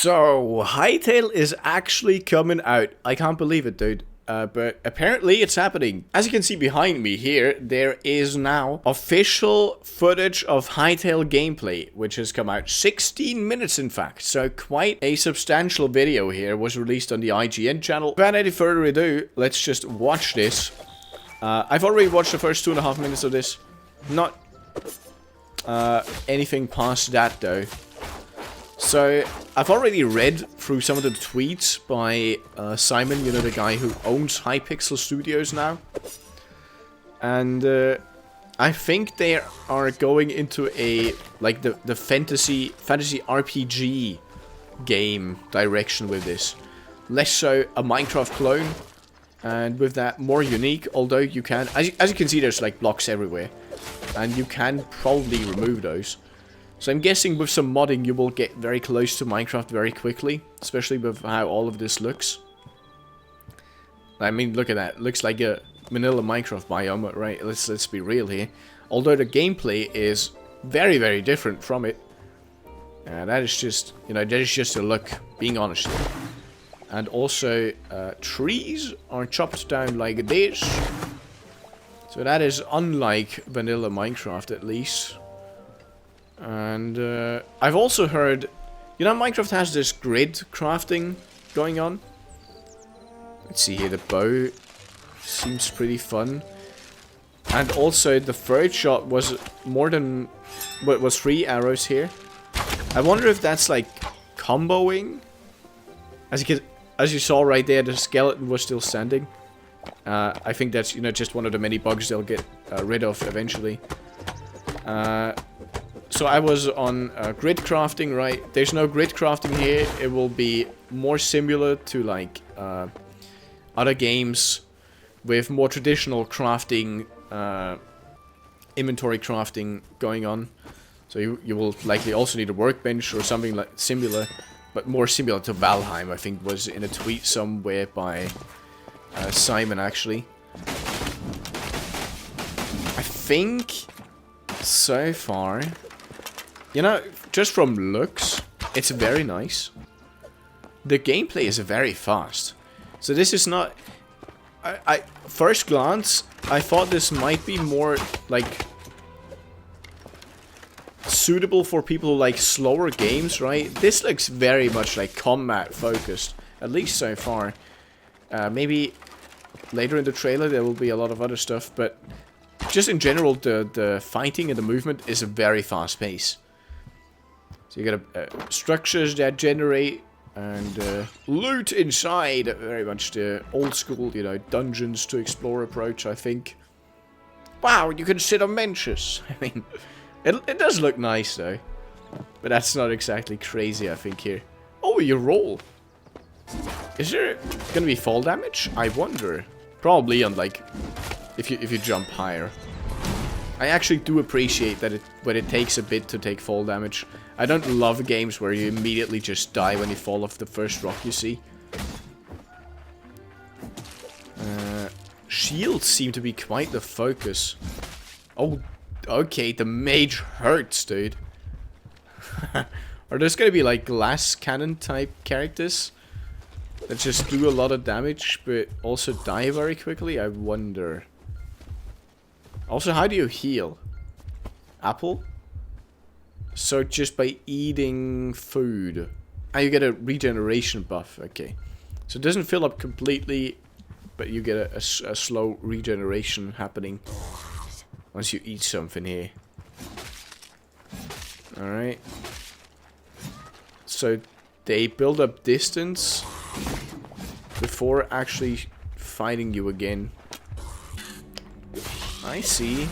So, Hytale is actually coming out. I can't believe it, dude. But apparently it's happening. As you can see behind me here, there is now official footage of Hytale gameplay, which has come out 16 minutes in fact. So quite a substantial video here was released on the IGN channel. Without any further ado, let's just watch this. I've already watched the first 2.5 minutes of this. Not anything past that though. So, I've already read through some of the tweets by Simon, you know, the guy who owns Hypixel Studios now. And I think they are going into a, like, the fantasy RPG game direction with this. Less so a Minecraft clone, and with that more unique, although you can, as you can see, there's like blocks everywhere. And you can probably remove those. So I'm guessing with some modding you will get very close to Minecraft very quickly, especially with how all of this looks. I mean, look at that. Looks like a vanilla Minecraft biome, right? Let's be real here. Although the gameplay is very, very different from it. That is just, you know, that is just a look, being honest. And also, trees are chopped down like this. So that is unlike vanilla Minecraft, at least. And I've also heard, you know, Minecraft has this grid crafting going on. Let's see here, the bow seems pretty fun. And also the third shot was more than, what was 3 arrows here. I wonder if that's like comboing. As you saw right there, the skeleton was still standing. I think that's, you know, just one of the many bugs they'll get rid of eventually. So I was on grid crafting, right? There's no grid crafting here. It will be more similar to like other games with more traditional crafting, inventory crafting going on. So you will likely also need a workbench or something like similar, but more similar to Valheim, I think was in a tweet somewhere by Simon actually. I think so far, you know, just from looks, it's very nice. The gameplay is very fast. So this is not... I first glance, I thought this might be more, like, suitable for people who like slower games, right? This looks very much like combat focused, at least so far. Maybe later in the trailer there will be a lot of other stuff, but just in general, the fighting and the movement is a very fast pace. So you got structures that generate and loot inside. Very much the old school, you know, dungeons to explore approach, I think. Wow, you can sit on benches. I mean, it does look nice though. But that's not exactly crazy, I think, here. Oh, you roll. Is there gonna be fall damage? I wonder. Probably on like, if you jump higher. I actually do appreciate that when it takes a bit to take fall damage. I don't love games where you immediately just die when you fall off the first rock you see. Shields seem to be quite the focus. Oh, okay, the mage hurts, dude. Are there gonna be like glass cannon type characters that just do a lot of damage but also die very quickly? I wonder. Also, how do you heal? Apple? So just by eating food. Ah, you get a regeneration buff. Okay. So it doesn't fill up completely, but you get a slow regeneration happening once you eat something here. Alright. So they build up distance before actually fighting you again. I see.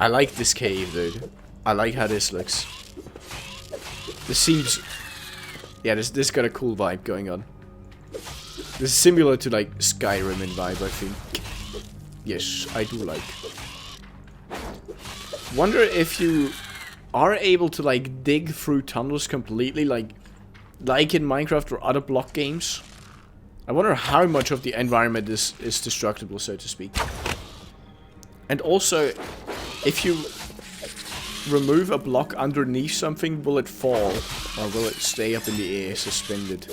I like this cave, dude. I like how this looks. This seems... yeah, this got a cool vibe going on. This is similar to, like, Skyrim in vibe, I think. Yes, I do like. Wonder if you are able to, like, dig through tunnels completely, like in Minecraft or other block games. I wonder how much of the environment is destructible, so to speak. And also, if you remove a block underneath something, will it fall? Or will it stay up in the air, suspended?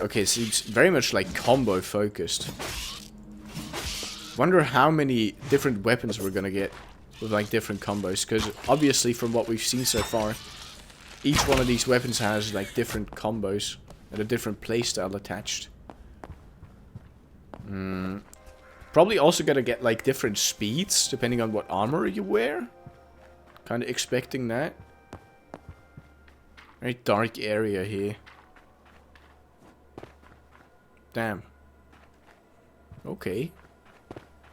Okay, so it's very much like combo focused. Wonder how many different weapons we're gonna get with like different combos, because obviously from what we've seen so far, each one of these weapons has like different combos and a different playstyle attached. Probably also gonna get like different speeds depending on what armor you wear. Kind of expecting that. Very dark area here. Damn. Okay.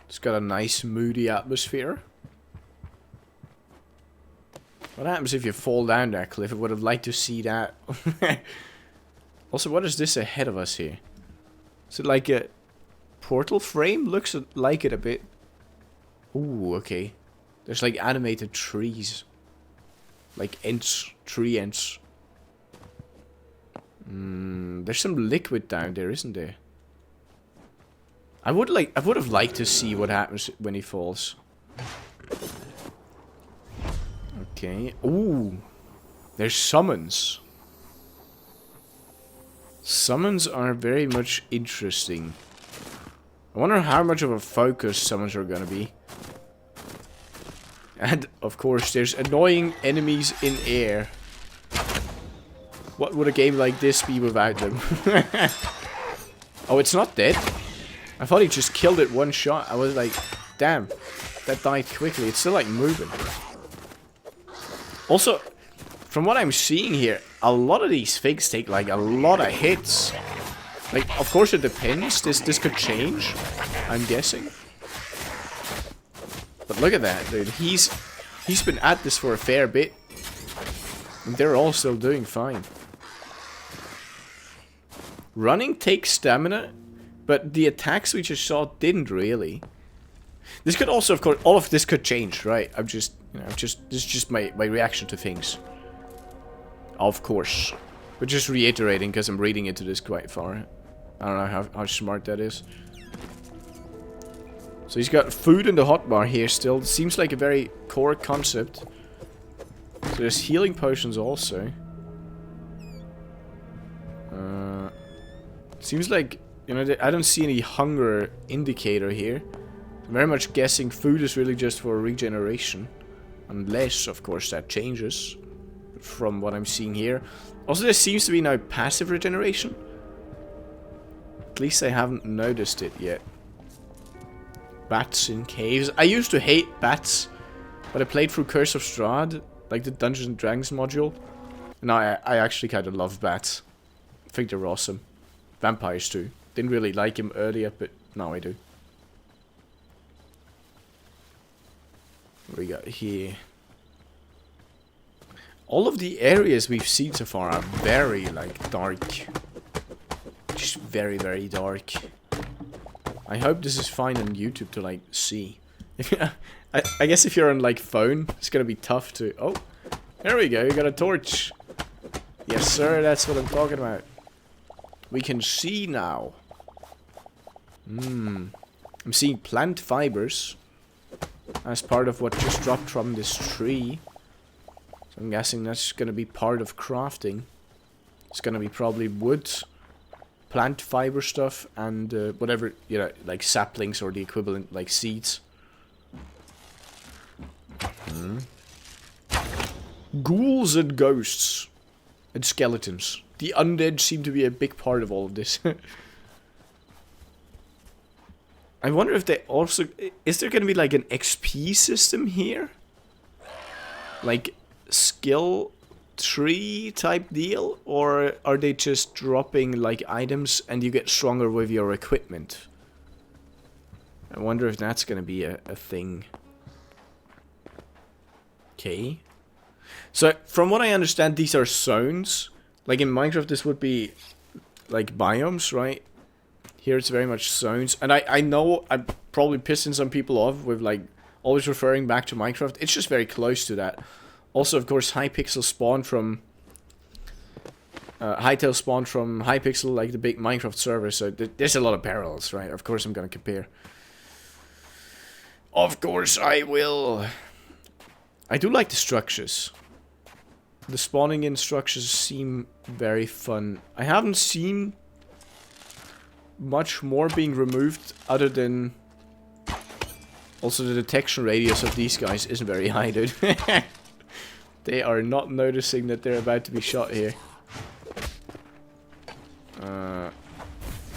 It's got a nice moody atmosphere. What happens if you fall down that cliff? I would have liked to see that. Also, what is this ahead of us here? Is it like a portal frame? Looks like it a bit. Ooh, okay. There's like animated trees. Like ents. Tree ents. There's some liquid down there, isn't there? I would have liked to see what happens when he falls. Okay. Ooh. There's summons. Summons are very much interesting. I wonder how much of a focus summons are gonna be. And, of course, there's annoying enemies in air. What would a game like this be without them? Oh, it's not dead? I thought he just killed it one shot. I was like, damn, that died quickly. It's still, like, moving. Also, from what I'm seeing here, a lot of these things take, like, a lot of hits. Like, of course it depends. This could change, I'm guessing. But look at that, dude. He's been at this for a fair bit. And they're all still doing fine. Running takes stamina, but the attacks we just saw didn't really. This could also, of course, all of this could change, right? I'm just, you know, this is just my reaction to things. Of course. But just reiterating, because I'm reading into this quite far. I don't know how smart that is. So he's got food in the hotbar here still. Seems like a very core concept. So there's healing potions also. Seems like, you know, I don't see any hunger indicator here. I'm very much guessing food is really just for regeneration. Unless, of course, that changes. From what I'm seeing here. Also, there seems to be now passive regeneration. At least I haven't noticed it yet. Bats in caves. I used to hate bats. But I played through Curse of Strahd. Like the Dungeons and Dragons module. And now I actually kind of love bats. I think they're awesome. Vampires too. Didn't really like him earlier, but now I do. What do we got here? All of the areas we've seen so far are very, like, dark. Just very, very dark. I hope this is fine on YouTube to, like, see. I guess if you're on, like, phone, it's gonna be tough to... Oh, there we go, you got a torch. Yes, sir, that's what I'm talking about. We can see now. I'm seeing plant fibers as part of what just dropped from this tree. So I'm guessing that's gonna be part of crafting. It's gonna be probably wood, plant fiber stuff, and whatever, you know, like saplings or the equivalent, like seeds. Ghouls and ghosts. And skeletons. The undead seem to be a big part of all of this. I wonder if they also... Is there gonna be like an XP system here? Like... skill tree type deal, or are they just dropping like items and you get stronger with your equipment? I wonder if that's gonna be a thing. Okay. So from what I understand, these are zones. Like in Minecraft this would be like biomes, right? Here it's very much zones. And I know I'm probably pissing some people off with like always referring back to Minecraft. It's just very close to that. Also, of course, Hypixel spawned from... Hytale spawned from Hypixel, like the big Minecraft server, so there's a lot of parallels, right? Of course I'm gonna compare. Of course I will. I do like the structures. The spawning in structures seem very fun. I haven't seen much more being removed other than... Also the detection radius of these guys isn't very high, dude. They are not noticing that they're about to be shot here.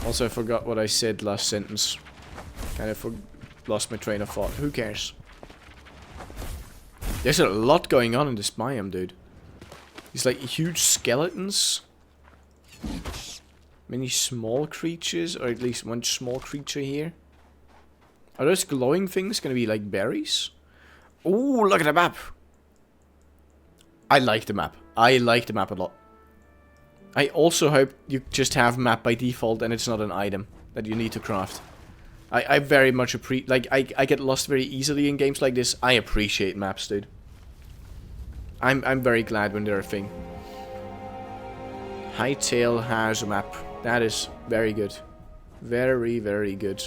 Also I forgot what I said last sentence. Kind of lost my train of thought. Who cares? There's a lot going on in this biome, dude. These like huge skeletons. Many small creatures, or at least one small creature here. Are those glowing things gonna be like berries? Ooh, look at the map. I like the map. I like the map a lot. I also hope you just have map by default and it's not an item that you need to craft. I very much appreciate, like, I get lost very easily in games like this. I appreciate maps, dude. I'm very glad when they're a thing. Hytale has a map. That is very good. Very, very good.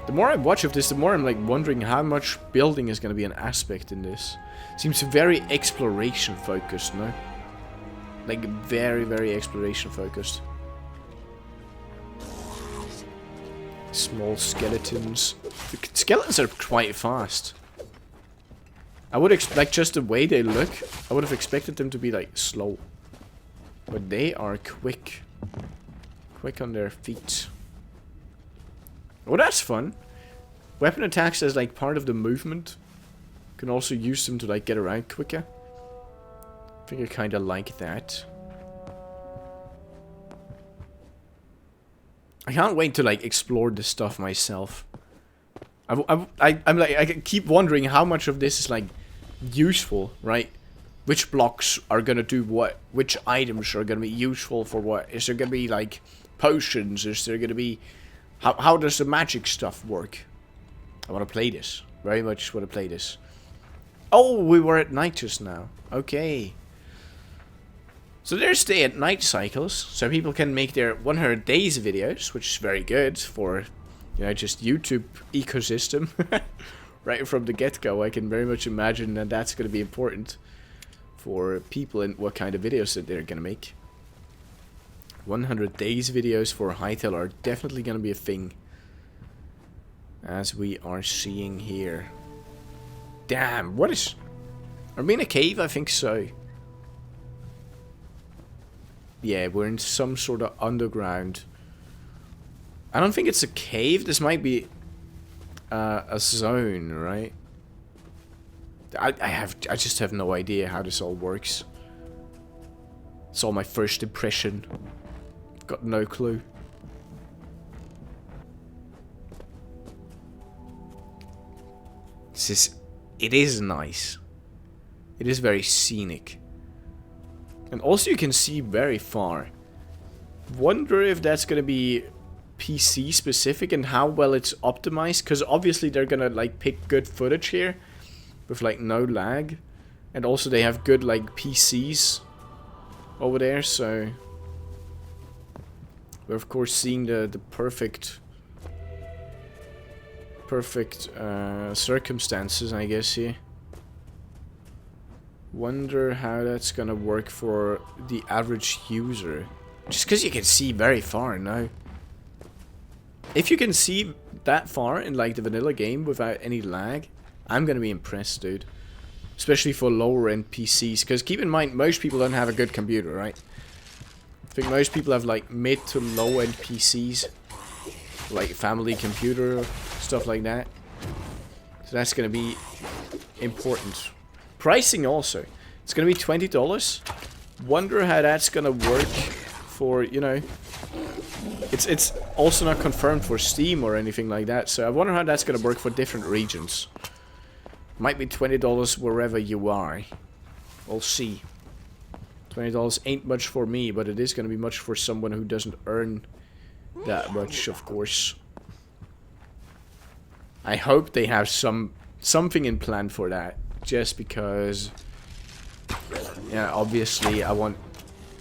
The more I watch of this, the more I'm like wondering how much building is going to be an aspect in this. Seems very exploration focused, no? Like very, very exploration focused. Small skeletons. The skeletons are quite fast. I would expect, like, just the way they look, I would have expected them to be like slow. But they are quick. Quick on their feet. Oh, that's fun. Weapon attacks as like part of the movement. Can also use them to like get around quicker. I think I kind of like that. I can't wait to like explore this stuff myself. I'm like, I keep wondering how much of this is like useful, right? Which blocks are gonna do what? Which items are gonna be useful for what? Is there gonna be like potions? Is there gonna be... How does the magic stuff work? I want to play this. Very much want to play this. Oh, we were at night just now. Okay. So there's day and night cycles. So people can make their 100 days videos, which is very good for, you know, just YouTube ecosystem. Right from the get-go, I can very much imagine that that's going to be important for people and what kind of videos that they're going to make. 100 days videos for Hytale are definitely going to be a thing. As we are seeing here. Damn, what is... Are we in a cave? I think so. Yeah, we're in some sort of underground. I don't think it's a cave. This might be a zone, right? I just have no idea how this all works. It's all my first impression. Got no clue. It is nice. It is very scenic. And also you can see very far. Wonder if that's gonna be PC specific and how well it's optimized. Because obviously they're gonna like pick good footage here. With like no lag. And also they have good like PCs over there, so... We're of course seeing the perfect circumstances, I guess, here. Wonder how that's gonna work for the average user. Just because you can see very far now. If you can see that far in like the vanilla game without any lag, I'm gonna be impressed, dude. Especially for lower end PCs, because keep in mind most people don't have a good computer, right? I think most people have like mid to low end PCs, like family computer, stuff like that. So that's gonna be important. Pricing also, it's gonna be $20. Wonder how that's gonna work for, you know, it's also not confirmed for Steam or anything like that. So I wonder how that's gonna work for different regions. Might be $20 wherever you are. We'll see. $20 ain't much for me, but it is gonna be much for someone who doesn't earn that much, of course. I hope they have something in plan for that, just because, yeah, obviously I want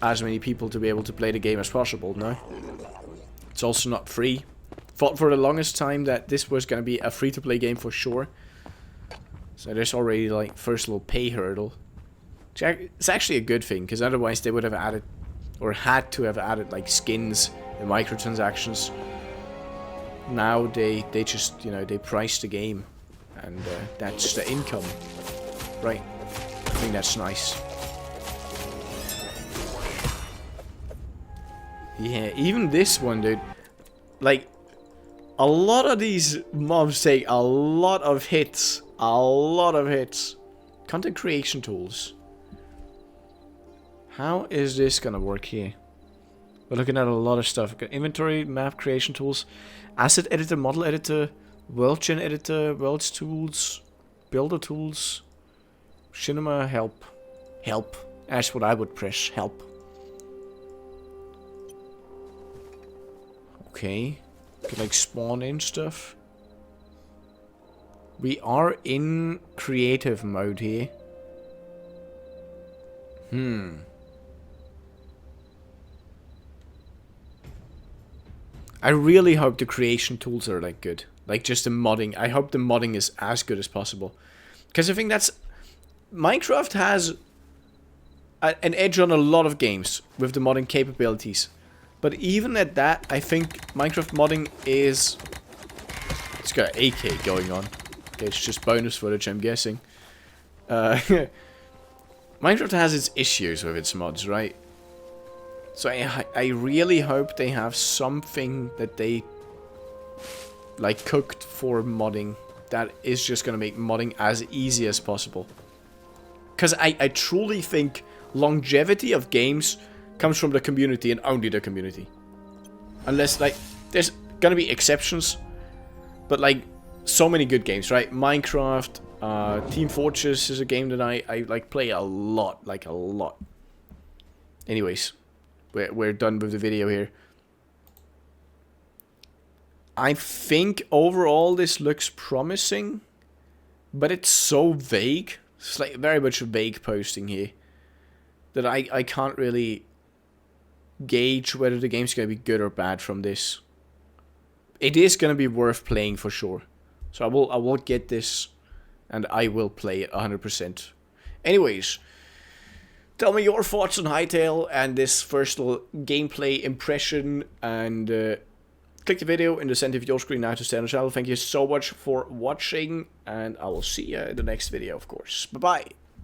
as many people to be able to play the game as possible, no? It's also not free. Thought for the longest time that this was gonna be a free-to-play game for sure. So there's already like first little pay hurdle. It's actually a good thing, because otherwise they would have added, or had to have added, like skins and microtransactions. Now they just, you know, they price the game, and that's the income, right? I think that's nice. Yeah, even this one, dude. Like, a lot of these mobs take a lot of hits. A lot of hits. Content creation tools. How is this gonna work here? We're looking at a lot of stuff. Inventory, map creation tools, asset editor, model editor, world gen editor, worlds tools, builder tools, cinema, help. Help. That's what I would press. Help. Okay. Could like spawn in stuff. We are in creative mode here. I really hope the creation tools are like good. Like just the modding. I hope the modding is as good as possible. Because I think that's... Minecraft has an edge on a lot of games with the modding capabilities. But even at that, I think Minecraft modding is... It's got AK going on. Okay, it's just bonus footage, I'm guessing. Minecraft has its issues with its mods, right? So I really hope they have something that they like cooked for modding that is just gonna make modding as easy as possible. Because I truly think longevity of games comes from the community and only the community. Unless, like, there's gonna be exceptions. But, like, so many good games, right? Minecraft, Team Fortress is a game that I like, play a lot. Like, a lot. Anyways, we're done with the video here. I think overall this looks promising. But it's so vague. It's, like, very much vague posting here. That I can't really gauge whether the game's going to be good or bad from this. It is going to be worth playing for sure. So I will get this and I will play it 100%. Anyways, tell me your thoughts on Hytale and this first little gameplay impression, and click the video in the center of your screen now to stay on the channel. Thank you so much for watching, and I will see you in the next video, of course. Bye-bye.